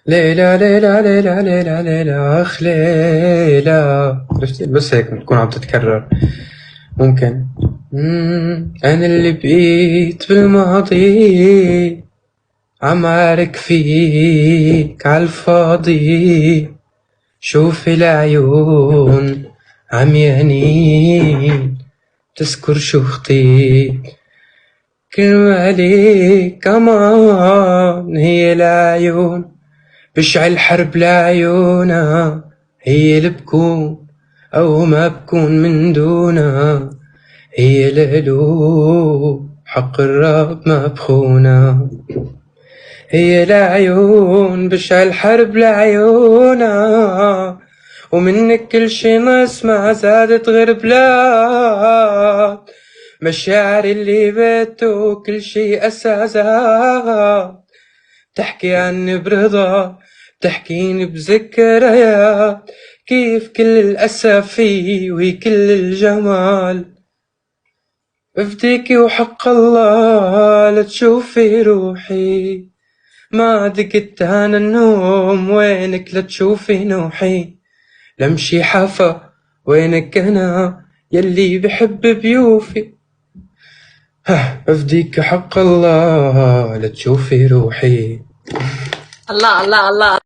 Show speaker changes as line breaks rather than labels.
ليلى ليلى ليلى ليلى ليلى أخ ليلى. عرفتي؟ بس هيك بتكون عم تتكرر. ممكن. أنا اللي بقيت بالماضي عم عارك فيك عالفاضي. شوف العيون عميانين تذكر شو خطيت. كرمالي كمان هي العيون بشعل حرب لعيونا. هي اللي بكون أو ما بكون من دونا. هي القلوب حق الرب ما بخونا. هي العيون بشعل حرب لعيونا. ومنك كل شي ناس ما زادت غير بلاد. مشاعر اللي بيته كل شي أساسات. تحكي عني برضا تحكيني بذكريات. كيف كل الأسى وهي كل الجمال. بفديكي وحق الله لا تشوفي روحي. ما دقت أنا النوم وينك لا تشوفي نوحي. لمشي حافة وينك أنا يلي بحب بيوفي. بفديك حق الله لا تشوفي روحي.
الله الله الله.